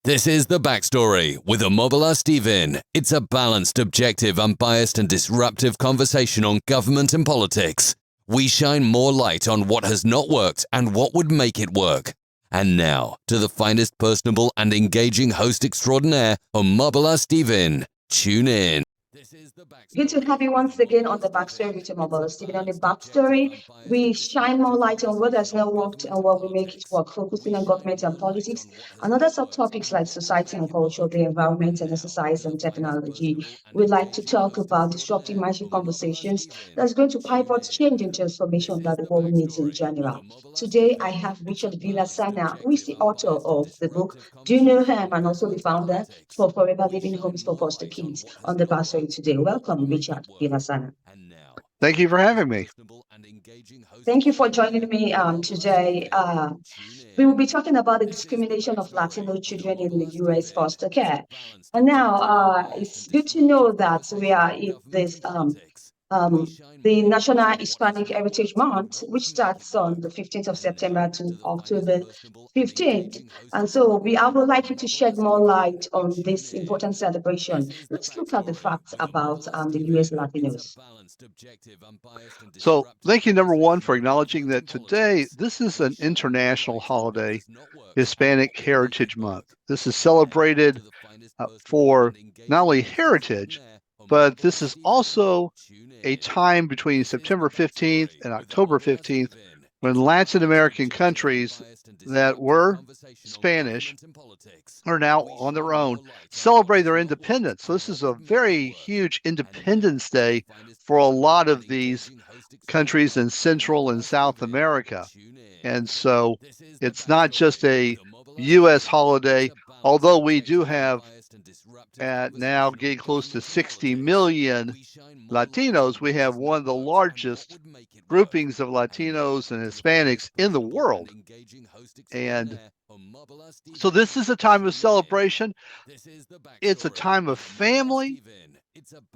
This is The Backstory with Omobola Stephen. It's a balanced, objective, unbiased and disruptive conversation on government and politics. We shine more light on what has not worked and what would make it work. And now, to the finest, personable and engaging host extraordinaire, Omobola Stephen. Tune in. Good to have you once again on the Backstory with Omobola Stephen. On the Backstory, we shine more light on what has not worked and what will make it work, focusing on government and politics and other subtopics like society and culture, the environment and exercise and technology. We like to talk about disrupting mindset conversations that's going to pivot change and transformation that the world needs in general. Today, I have Richard Villasana, who is the author of the book Do You Know Him, and also the founder for Forever Living Homes for Foster Kids on the Backstory today. Welcome, Richard Villasana. Thank you for having me. Thank you for joining me today. We will be talking about the discrimination of Latino children in the U.S. foster care. And now it's good to know that we are in this the National Hispanic Heritage Month, which starts on the 15th of September to October 15th. And so I would like you to shed more light on this important celebration. Let's look at the facts about the U.S. Latinos. So thank you, number one, for acknowledging that today, this is an international holiday, Hispanic Heritage Month. This is celebrated for not only heritage, but this is also a time between September 15th and October 15th when Latin American countries that were Spanish are now on their own, celebrate their independence. So this is a very huge Independence Day for a lot of these countries in Central and South America. And so it's not just a U.S. holiday, although we do have at now getting close to 60 million Latinos. We have one of the largest groupings of Latinos and Hispanics in the world. And so this is a time of celebration. It's a time of family.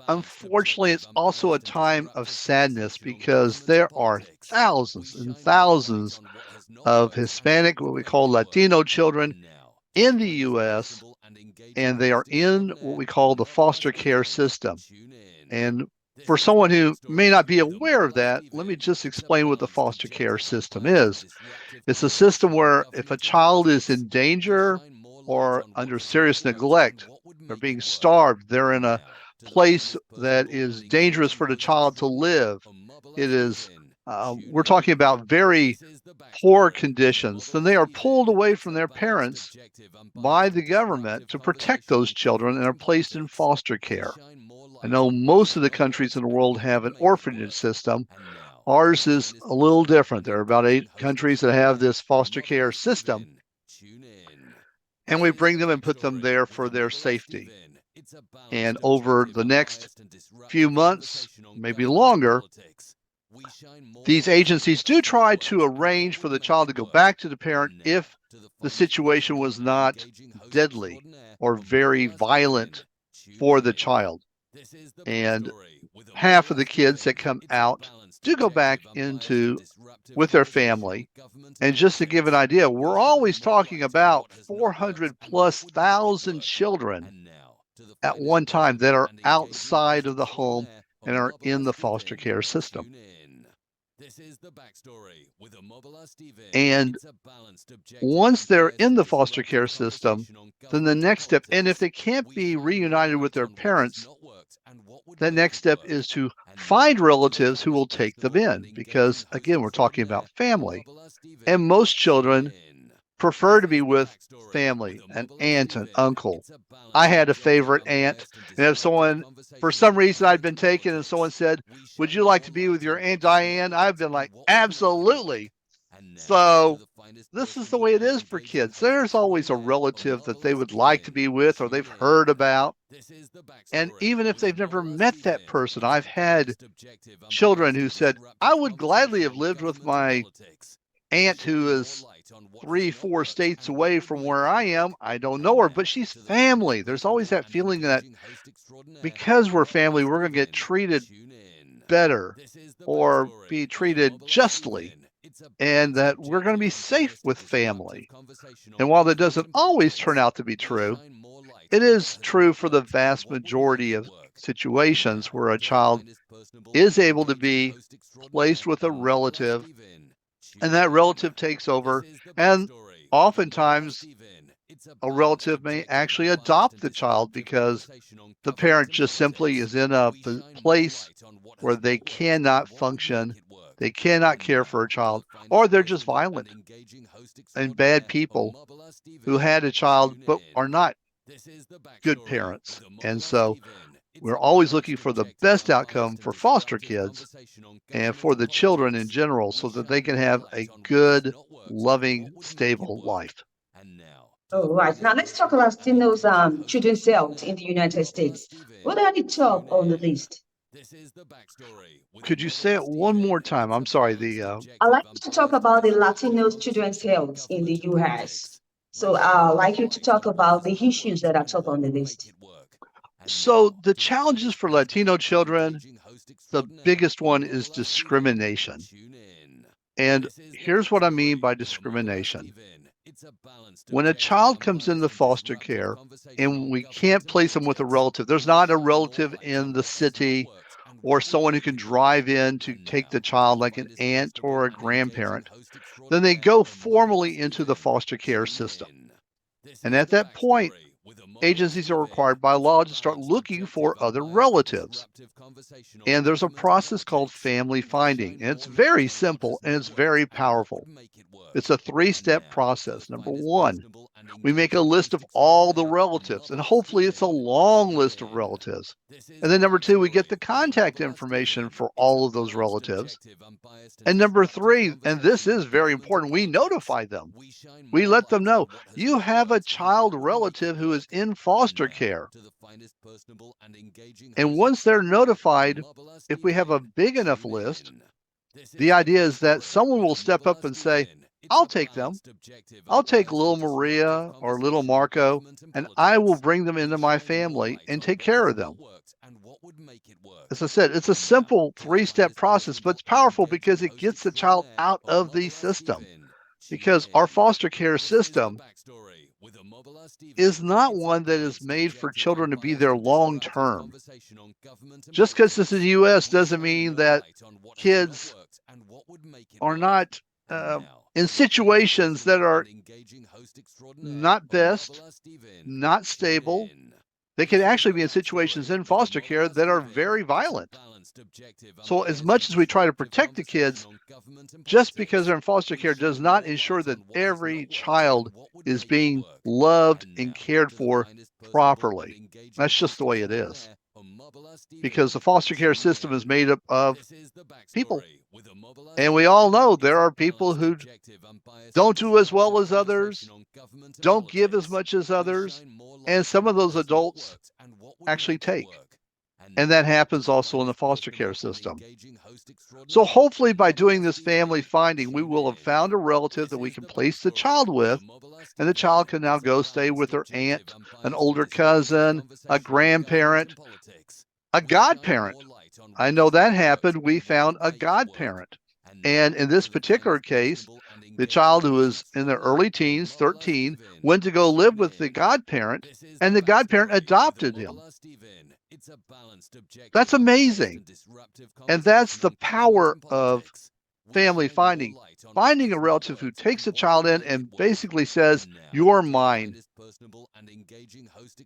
Unfortunately, it's also a time of sadness because there are thousands and thousands of Hispanic, what we call Latino children in the U.S., and they are in what we call the foster care system. And for someone who may not be aware of that, let me just explain what the foster care system is. It's a system where if a child is in danger or under serious neglect, they're being starved, they're in a place that is dangerous for the child to live. It is we're talking about very poor conditions. Then they are pulled away from their parents by the government to protect those children and are placed in foster care. I know most of the countries in the world have an orphanage system. Ours is a little different. There are about 8 countries that have this foster care system. And we bring them and put them there for their safety. And over the next few months, maybe longer, these agencies do try to arrange for the child to go back to the parent if the situation was not deadly or very violent for the child. And half of the kids that come out do go back with their family. And just to give an idea, we're always talking about 400,000+ children at one time that are outside of the home and are in the foster care system. And once they're in the foster care system, then the next step, and if they can't be reunited with their parents, the next step is to find relatives who will take them in, because again, we're talking about family. And most children prefer to be with family, an aunt, an uncle. I had a favorite aunt, and if someone, for some reason I'd been taken and someone said, "Would you like to be with your Aunt Diane?" I've been like, absolutely. So this is the way it is for kids. There's always a relative that they would like to be with or they've heard about. And even if they've never met that person, I've had children who said, "I would gladly have lived with my aunt who is 3-4 states away from where I am. I don't know her, but she's family." There's always that feeling that because we're family, we're going to get treated better or be treated justly. and that we're going to be safe with family. And while that doesn't always turn out to be true, it is true for the vast majority of situations where a child is able to be placed with a relative, and that relative takes over, and oftentimes a relative may actually adopt the child because the parent just simply is in a place where they cannot function, they cannot care for a child, or they're just violent and bad people who had a child but are not good parents. And so we're always looking for the best outcome for foster kids and for the children in general so that they can have a good, loving, stable life. Oh, right. Now let's talk about Latino's children's health in the United States. What are the top on the list? Could you say it one more time? I'm sorry. I'd like to talk about the Latino's children's health in the US. So I'd like you to talk about the issues that are top on the list. So the challenges for Latino children, the biggest one is discrimination. And here's what I mean by discrimination. When a child comes into foster care and we can't place them with a relative, there's not a relative in the city or someone who can drive in to take the child like an aunt or a grandparent, then they go formally into the foster care system. And at that point, agencies are required by law to start looking for other relatives. And there's a process called family finding. And it's very simple and it's very powerful. It's a 3-step process. Number 1, we make a list of all the relatives, and hopefully it's a long list of relatives. And then number 2, we get the contact information for all of those relatives. And number 3, and this is very important, we notify them. We let them know you have a child relative who is in foster care. And once they're notified, if we have a big enough list, the idea is that someone will step up and say, I'll take them. I'll take little Maria or little Marco, and I will bring them into my family and take care of them. As I said, it's a simple 3-step process, but it's powerful because it gets the child out of the system. Because our foster care system is not one that is made for children to be there long term. Just because this is the U.S. doesn't mean that kids are not in situations that are not best, not stable. They can actually be in situations in foster care that are very violent. So as much as we try to protect the kids, just because they're in foster care does not ensure that every child is being loved and cared for properly. That's just the way it is. Because the foster care system is made up of people. And we all know there are people who don't do as well as others, don't give as much as others, and some of those adults actually take. And that happens also in the foster care system. So hopefully by doing this family finding, we will have found a relative that we can place the child with, and the child can now go stay with their aunt, an older cousin, a grandparent, a godparent. I know that happened. We found a godparent. And in this particular case, the child who was in their early teens, 13, went to go live with the godparent, and the godparent adopted him. That's amazing. And that's the power of family finding. Finding a relative who takes a child in and basically says, you're mine.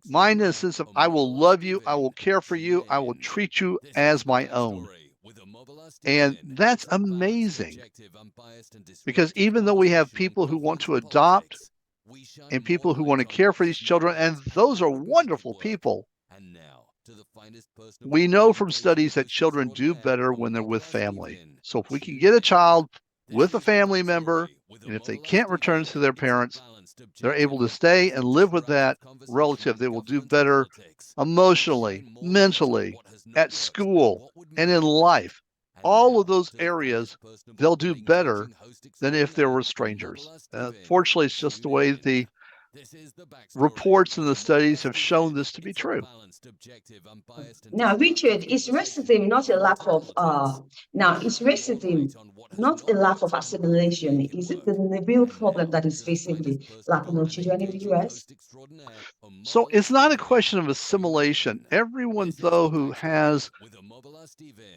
Mine in the sense of, I will love you, I will care for you, I will treat you as my own. And that's amazing. Because even though we have people who want to adopt and people who want to care for these children, and those are wonderful people, we know from studies that children do better when they're with family. So if we can get a child with a family member, and if they can't return to their parents, they're able to stay and live with that relative, they will do better emotionally, mentally, at school, and in life. All of those areas, they'll do better than if there were strangers. Fortunately, it's just the way the reports and the studies have shown this to be true. Now, Richard, is racism not a lack of is racism not a lack of assimilation? Is it the real problem that is facing the Latino children in the US? So it's not a question of assimilation. Everyone, though, who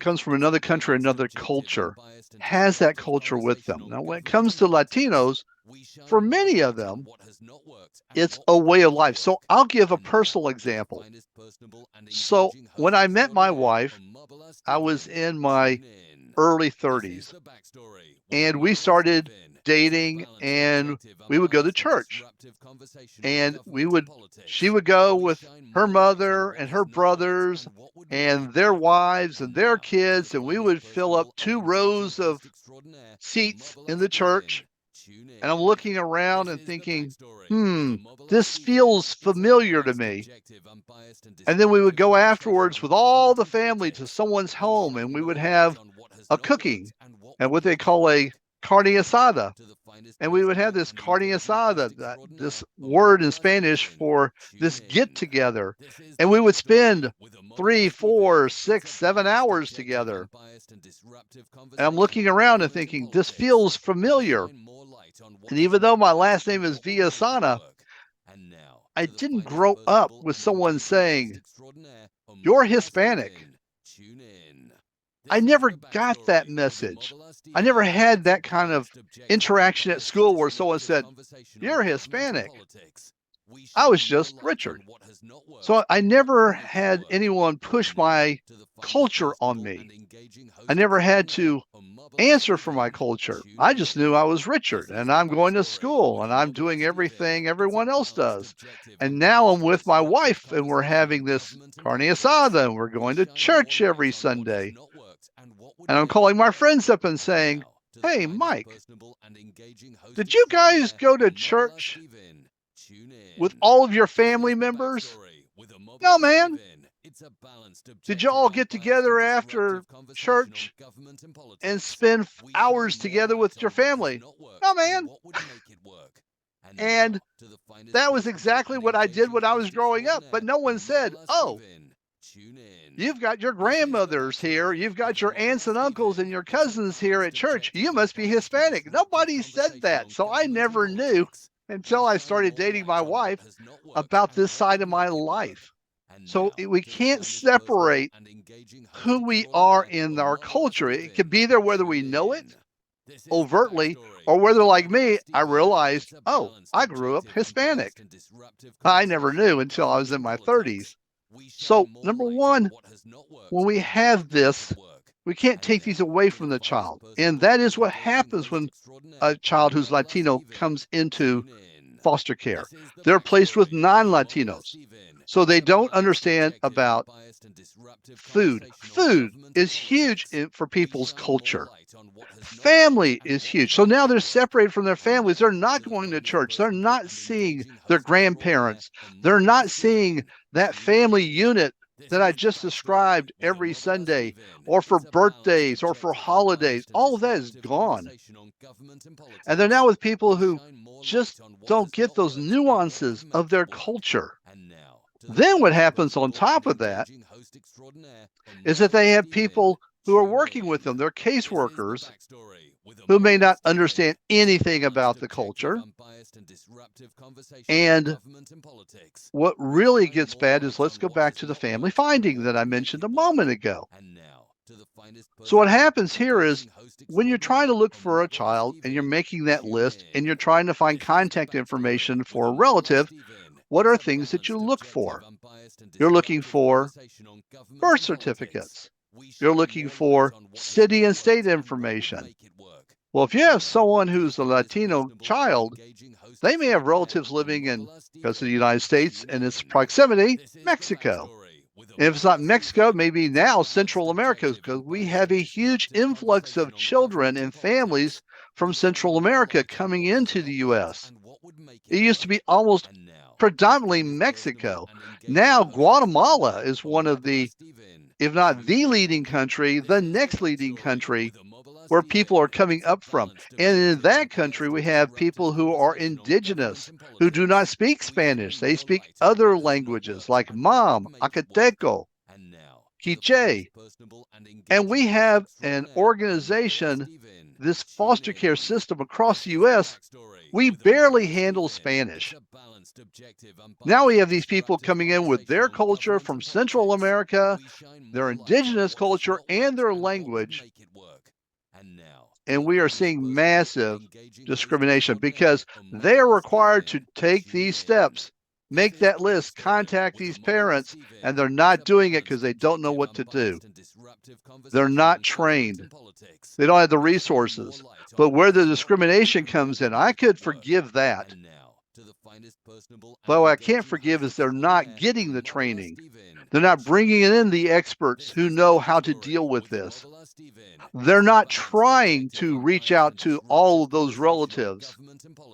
comes from another country, another culture, has that culture with them. Now, when it comes to Latinos, for many of them, it's a way of life. So I'll give a personal example. So when I met my wife, I was in my early 30s, and we started dating, and we would go to church, and she would go with her mother and her brothers and their wives and their kids, and we would fill up 2 rows of seats in the church. And I'm looking around and thinking, this feels familiar to me. And then we would go afterwards with all the family to someone's home, and we would have a cooking and what they call a carne asada. And we would have this carne asada, this word in Spanish for this get together. And we would spend 3, 4, 6, 7 hours together. And I'm looking around and thinking, this feels familiar. And even though my last name is Villasana, I didn't grow up with someone saying, "You're Hispanic." I never got that message. I never had that kind of interaction at school where someone said, "You're Hispanic." I was just Richard. So I never had anyone push my culture on me. I never had to answer for my culture. I just knew I was Richard, and I'm going to school, and I'm doing everything everyone else does. And now I'm with my wife, and we're having this carne asada, and we're going to church every Sunday. And I'm calling my friends up and saying, "Hey, Mike, did you guys go to church with all of your family members?" "No, man." "Did you all get together after church and spend hours together with your family?" "No, man." And that was exactly what I did when I was growing up. But no one said, "Oh, you've got your grandmothers here, you've got your aunts and uncles and your cousins here at church. You must be Hispanic." Nobody said that. So I never knew until I started dating my wife about this side of my life. So we can't separate who we are in our culture. It could be there whether we know it overtly or whether, like me, I realized, oh, I grew up Hispanic. I never knew until I was in my 30s. So number one, when we have this, we can't take these away from the child. And that is what happens when a child who's Latino comes into foster care. They're placed with non-Latinos. So they don't understand about food. Food is huge for people's culture. Family is huge. So now they're separated from their families. They're not going to church. They're not seeing their grandparents. They're not seeing that family unit that I just described every Sunday, or for birthdays, or for holidays. All of that is gone. And they're now with people who just don't get those nuances of their culture. Then what happens on top of that is that they have people who are working with them. They're caseworkers who may not understand anything about the culture. And what really gets bad is, let's go back to the family finding that I mentioned a moment ago. So what happens here is, when you're trying to look for a child and you're making that list and you're trying to find contact information for a relative, what are things that you look for? You're looking for birth certificates. You're looking for city and state information. Well, if you have someone who's a Latino child, they may have relatives living in, because of the United States and its proximity, Mexico. And if it's not Mexico, maybe now Central America, because we have a huge influx of children and families from Central America coming into the U.S. It used to be almost predominantly Mexico. Now Guatemala is one of the, if not the leading country, the next leading country where people are coming up from. And in that country, we have people who are indigenous, who do not speak Spanish. They speak other languages like Mam, Acateco, Quiche. And we have an organization, this foster care system across the U.S., we barely handle Spanish. Now we have these people coming in with their culture from Central America, their indigenous culture, and their language. And we are seeing massive discrimination because they are required to take these steps, make that list, contact these parents, and they're not doing it because they don't know what to do. They're not trained. They don't have the resources. But where the discrimination comes in, I could forgive that. But what I can't forgive is they're not getting the training. They're not bringing in the experts who know how to deal with this. They're not trying to reach out to all of those relatives.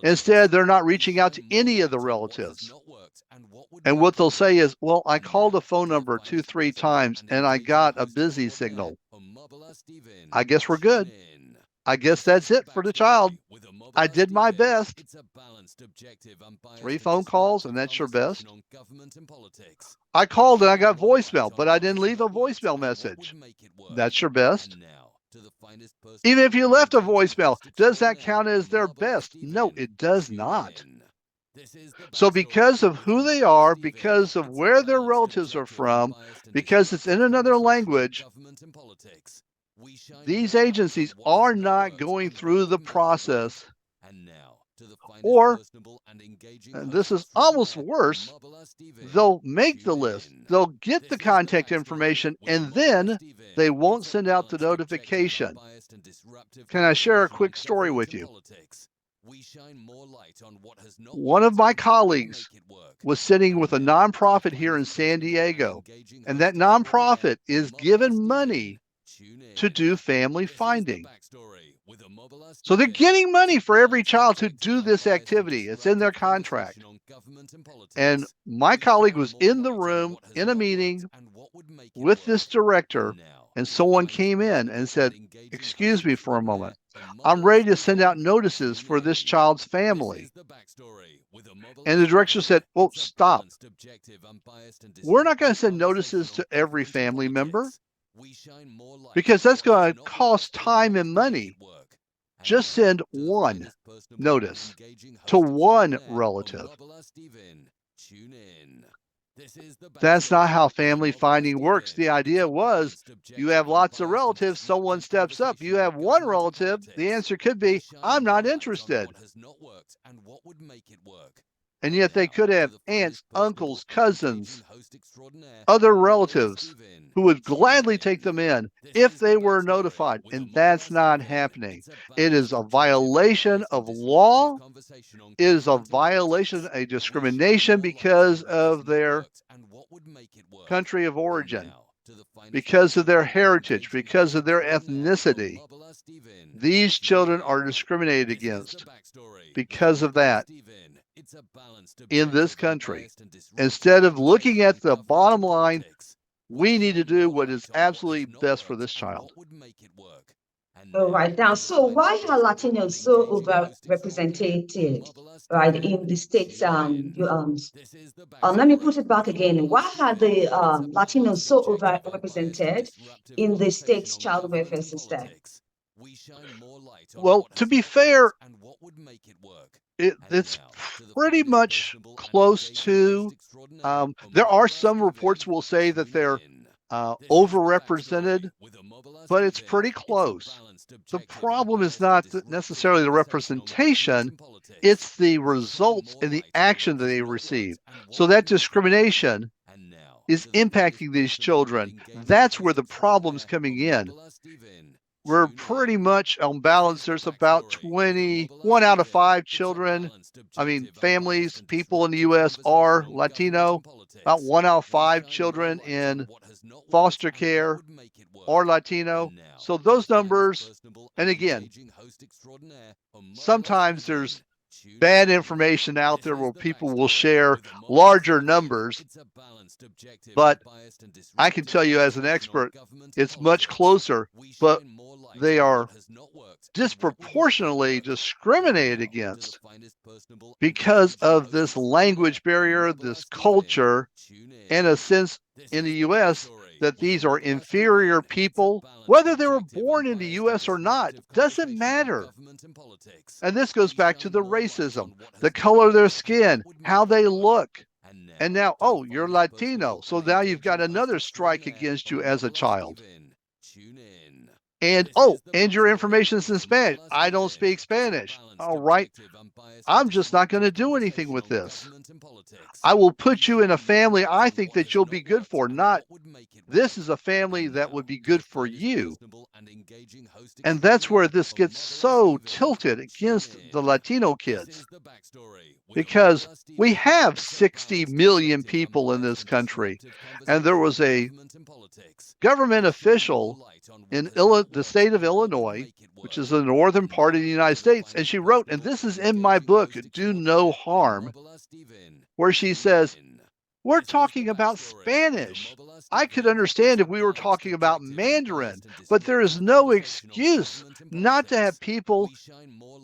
Instead, they're not reaching out to any of the relatives. And what they'll say is, well, I called a phone number 2-3 times and I got a busy signal. I guess we're good. I guess that's it for the child. I did my best. 3 phone calls and that's your best. I called and I got voicemail, but I didn't leave a voicemail message. That's your best. Even if you left a voicemail, does that count as their best? No, it does not. So because of who they are, because of where their relatives are from, because it's in another language, these agencies are not going through the process. Or, and this is almost worse, they'll make the list, they'll get the contact information, and then they won't send out the notification. Can I share a quick story with you? One of my colleagues was sitting with a nonprofit here in San Diego, and that nonprofit is given money to do family finding. So they're getting money for every child to do this activity. It's in their contract. And my colleague was in the room in a meeting with this director, and someone came in and said, "Excuse me for a moment. I'm ready to send out notices for this child's family." And the director said, "Well, stop. We're not going to send notices to every family member because that's going to cost time and money. Just send one notice to one relative." That's not how family finding works. The idea was you have lots of relatives, someone steps up. You have one relative, the answer could be, "I'm not interested." And yet they could have aunts, uncles, cousins, other relatives who would gladly take them in if they were notified. And that's not happening. It is a violation of law. It is a violation, a discrimination because of their country of origin, because of their heritage, because of their ethnicity. These children are discriminated against because of that. In this country, instead of looking at the bottom line, we need to do what is absolutely best for this child. All right. Now, so why are Latinos so overrepresented, right, in the states? Let me put it back again. Why are the Latinos so overrepresented in the state's child welfare system? Well, to be fair, it's pretty much close to, there are some reports will say that they're overrepresented, but it's pretty close. The problem is not necessarily the representation, it's the results and the action that they receive. So that discrimination is impacting these children. That's where the problem's coming in. We're pretty much on balance. There's about 21 out of 5 children, families, people in the U.S. are Latino. About 1 out of 5 children in foster care are Latino. So those numbers, and again, sometimes there's bad information out there where people will share larger numbers, but I can tell you as an expert, it's much closer. But they are disproportionately discriminated against because of this language barrier, this culture, and a sense in the U.S. that these are inferior people, whether they were born in the U.S. or not, doesn't matter. And this goes back to the racism, the color of their skin, how they look. And now, oh, you're Latino, so now you've got another strike against you as a child. And oh, and your information is in Spanish. I don't speak Spanish. All right. I'm just not going to do anything with this. I will put you in a family I think that you'll be good for, not this is a family that would be good for you. And that's where this gets so tilted against the Latino kids, because we have 60 million people in this country. And there was a government official in the state of Illinois, which is the northern part of the United States, and she wrote, and this is in my book, Do No Harm, where she says, we're talking about Spanish. I could understand if we were talking about Mandarin, but there is no excuse not to have people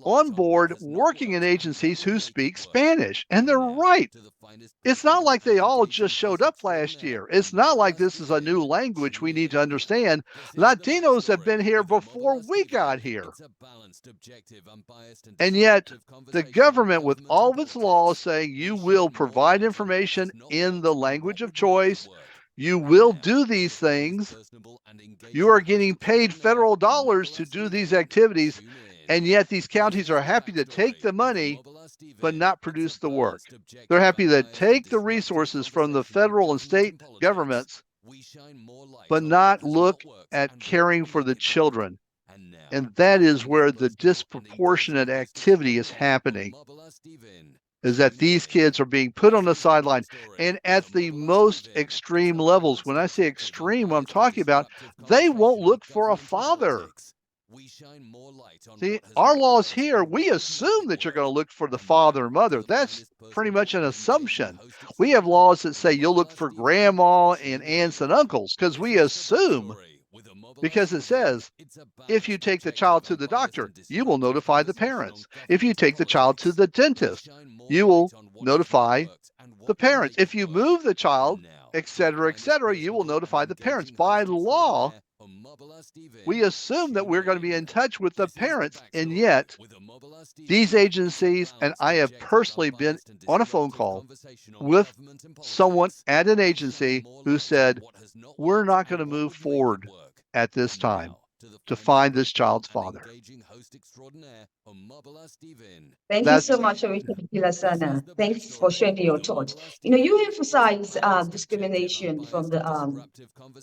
on board working in agencies who speak Spanish. And they're right. It's not like they all just showed up last year. It's not like this is a new language we need to understand. Latinos have been here before we got here. And yet the government, with all of its laws saying you will provide information in the language of choice, you will do these things, you are getting paid federal dollars to do these activities, and yet these counties are happy to take the money but not produce the work. They're happy to take the resources from the federal and state governments but not look at caring for the children. And that is where the disproportionate activity is happening, is that these kids are being put on the sideline, and at the most extreme levels. When I say extreme, what I'm talking about, they won't look for a father. See, our laws here, we assume that you're going to look for the father and mother. That's pretty much an assumption. We have laws that say you'll look for grandma and aunts and uncles, because we assume, because it says, if you take the child to the doctor, you will notify the parents. If you take the child to the dentist, you will notify the parents. If you move the child, etc., you will notify the parents. By law, we assume that we're going to be in touch with the parents, and yet these agencies, and I have personally been on a phone call with someone at an agency who said, we're not going to move forward at this time to find this child's father. Thank you so much, Richard Villasana. Thanks for sharing your thoughts. You emphasize discrimination from the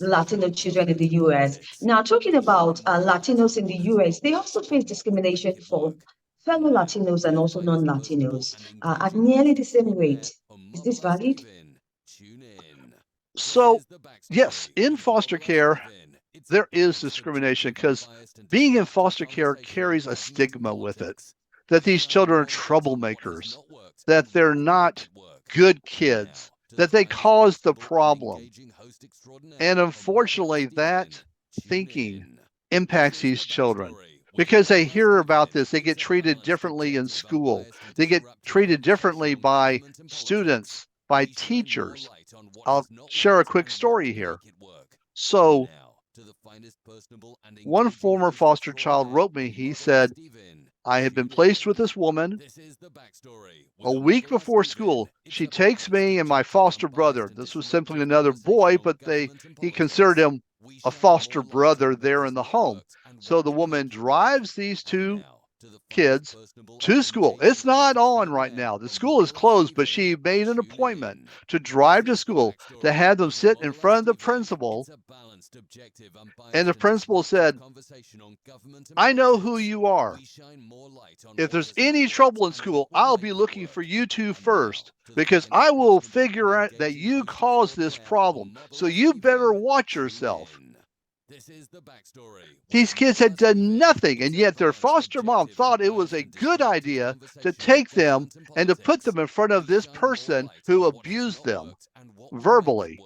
Latino children in the U.S. Now, talking about Latinos in the U.S., they also face discrimination from fellow Latinos and also non-Latinos at nearly the same rate. Is this valid? So, yes, in foster care, there is discrimination, because being in foster care carries a stigma with it, that these children are troublemakers, that they're not good kids, that they cause the problem. And unfortunately, that thinking impacts these children, because they hear about this. They get treated differently in school. They get treated differently by students, by teachers. I'll share a quick story here. So, one former foster child wrote me. He said, I had been placed with this woman a week before school. She takes me and my foster brother. This was simply another boy, but he considered him a foster brother there in the home. So the woman drives these two kids to school. It's not on right now. The school is closed, but she made an appointment to drive to school, to have them sit in front of the principal. And the principal said, I know who you are. If there's any trouble in school, I'll be looking for you two first, because I will figure out that you caused this problem. So you better watch yourself. These kids had done nothing, and yet their foster mom thought it was a good idea to take them and to put them in front of this person who abused them verbally.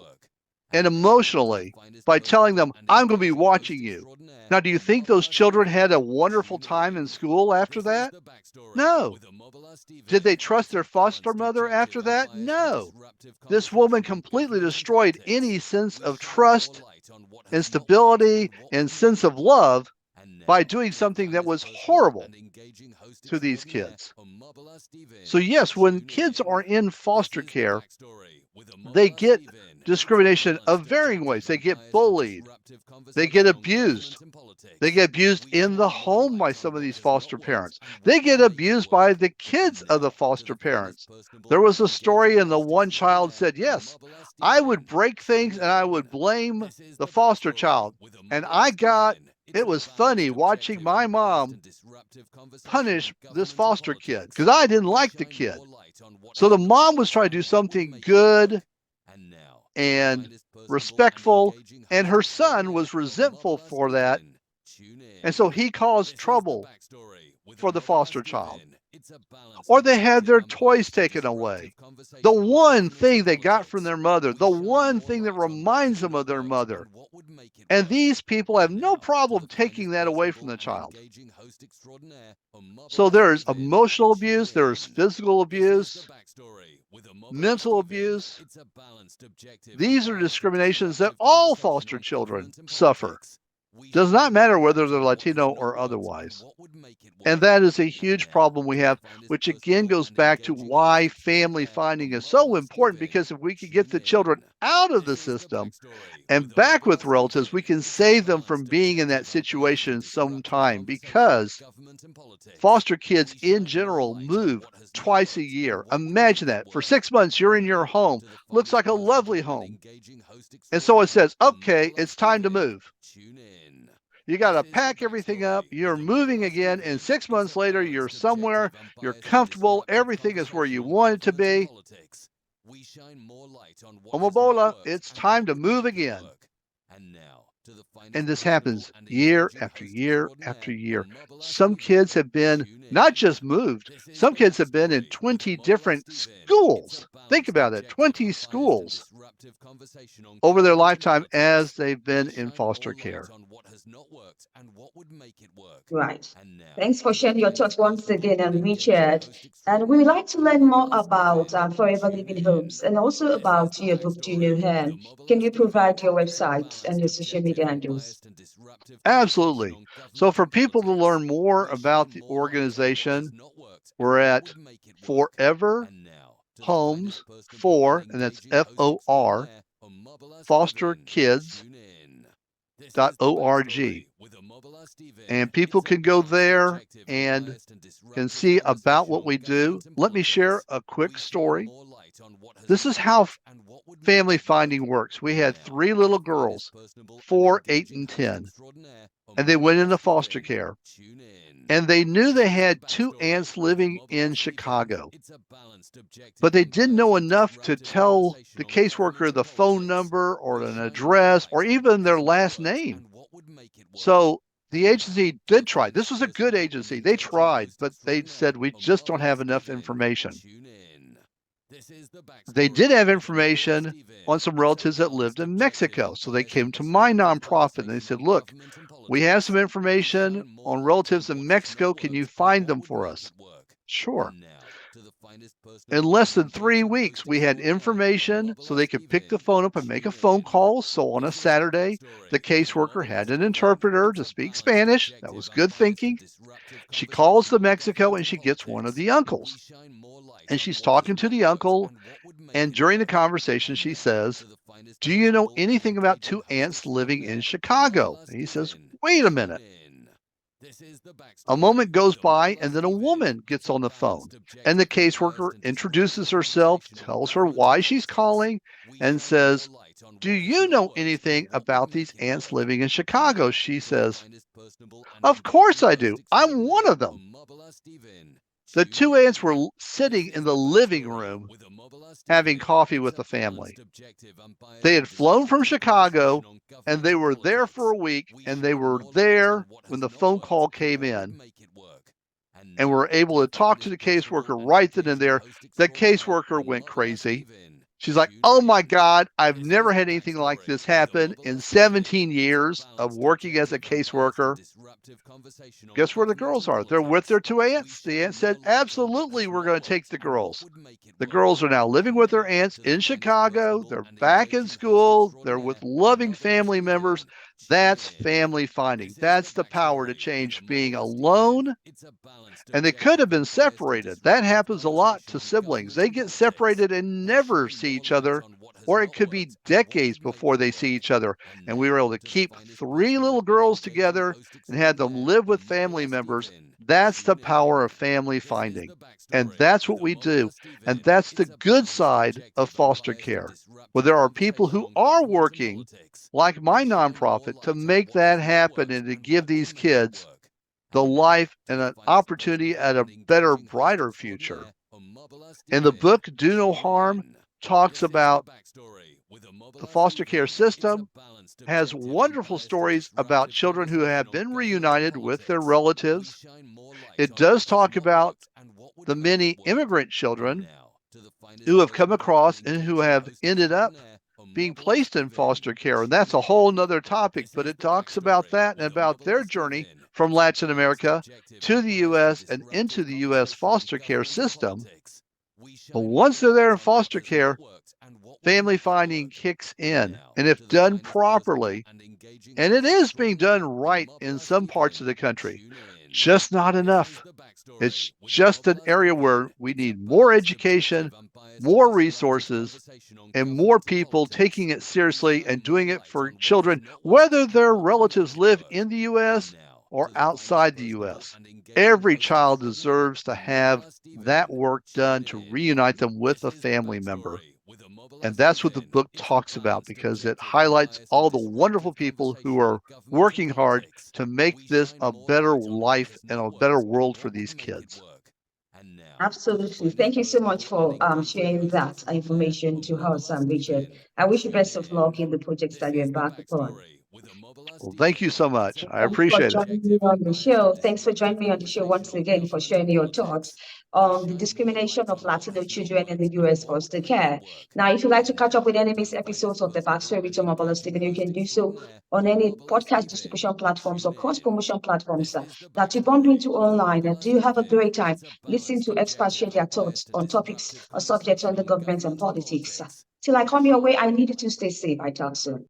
and emotionally by telling them, I'm going to be watching you. Now, do you think those children had a wonderful time in school after that? No. Did they trust their foster mother after that? No. This woman completely destroyed any sense of trust and stability and sense of love by doing something that was horrible to these kids. So yes, when kids are in foster care, they get discrimination of varying ways. They get bullied. They get abused. They get abused in the home by some of these foster parents. They get abused by the kids of the foster parents. There was a story, and the one child said, yes, I would break things and I would blame the foster child. And it was funny watching my mom punish this foster kid because I didn't like the kid. So the mom was trying to do something good and respectful, and her son was resentful for that. And so he caused trouble for the foster child. Or they had their toys taken away. The one thing they got from their mother, the one thing that reminds them of their mother. And these people have no problem taking that away from the child. So there's emotional abuse, there's physical abuse, mental abuse. These are discriminations that all foster children suffer. Does not matter whether they're Latino or otherwise. And that is a huge problem we have, which again goes back to why family finding is so important, because if we could get the children out of the system and back with relatives, we can save them from being in that situation sometime, because foster kids in general move twice a year. Imagine that. For 6 months, you're in your home. Looks like a lovely home. And so it says, okay, it's time to move. You got to pack everything up. You're moving again. And 6 months later, you're somewhere. You're comfortable. Everything is where you want it to be. Omobola, it's time to move again. And this happens year after year after year. Some kids have been not just moved, some kids have been in 20 different schools. Think about it, 20 schools over their lifetime as they've been in foster care. Right. Thanks for sharing your thoughts once again, and Richard. And we would like to learn more about Forever Living Homes and also about your book, Do You Know Her? Can you provide your website and your social media handles? Absolutely. So for people to learn more about the organization, we're at Forever Homes for, and that's FOR, fosterkids.org. And people can go there and can see about what we do. Let me share a quick story. This is how family finding works. We had 3 little girls, 4, 8, and 10, and they went into foster care. And they knew they had 2 aunts living in Chicago, but they didn't know enough to tell the caseworker the phone number or an address or even their last name. So the agency did try. This was a good agency. They tried, but they said, we just don't have enough information. They did have information on some relatives that lived in Mexico. So they came to my nonprofit and they said, look, we have some information on relatives in Mexico. Can you find them for us? Sure. In less than 3 weeks, we had information so they could pick the phone up and make a phone call. So on a Saturday, the caseworker had an interpreter to speak Spanish. That was good thinking. She calls to Mexico and she gets one of the uncles. And she's talking to the uncle. And during the conversation, she says, do you know anything about 2 aunts living in Chicago? And he says, wait a minute. A moment goes by, and then a woman gets on the phone, and the caseworker introduces herself, tells her why she's calling, and says, do you know anything about these aunts living in Chicago? She says, of course I do. I'm one of them. The 2 aunts were sitting in the living room having coffee with the family. They had flown from Chicago, and they were there for a week, and they were there when the phone call came in, and were able to talk to the caseworker right then and there. The caseworker went crazy. She's like, oh my God, I've never had anything like this happen in 17 years of working as a caseworker. Guess where the girls are? They're with their two aunts. The aunt said, absolutely, we're going to take the girls. The girls are now living with their aunts in Chicago. They're back in school. They're with loving family members. That's family finding. That's the power to change being alone. And they could have been separated. That happens a lot to siblings. They get separated and never see each other, or it could be decades before they see each other. And we were able to keep 3 little girls together and had them live with family members. That's the power of family finding. And that's what we do. And that's the good side of foster care, where there are people who are working, like my nonprofit, to make that happen and to give these kids the life and an opportunity at a better, brighter future. And the book, Do No Harm, talks about the foster care system, has wonderful stories about children who have been reunited with their relatives. It does talk about the many immigrant children who have come across and who have ended up being placed in foster care. And that's a whole nother topic, but it talks about that and about their journey from Latin America to the U.S. and into the U.S. foster care system. But once they're there in foster care, family finding kicks in. And if done properly, and it is being done right in some parts of the country, just not enough. It's just an area where we need more education, more resources, and more people taking it seriously and doing it for children, whether their relatives live in the U.S. or outside the U.S. Every child deserves to have that work done to reunite them with a family member. And that's what the book talks about, because it highlights all the wonderful people who are working hard to make this a better life and a better world for these kids. Absolutely. Thank you so much for sharing that information to us, Richard. I wish you best of luck in the projects that you embark upon. Well, thank you so much. I Thanks appreciate it. for joining me on the show. Thanks for joining me on the show once again, for sharing your thoughts on the discrimination of Latino children in the U.S. foster care. Now, if you'd like to catch up with any missed episodes of the Backstory with Omobola Stephen, you can do so on any podcast distribution platforms or cross-promotion platforms that you bump into online. And do you have a great time? Listen to experts share their thoughts on topics or subjects on the government and politics. Till I come your way, I need you to stay safe. I talk soon.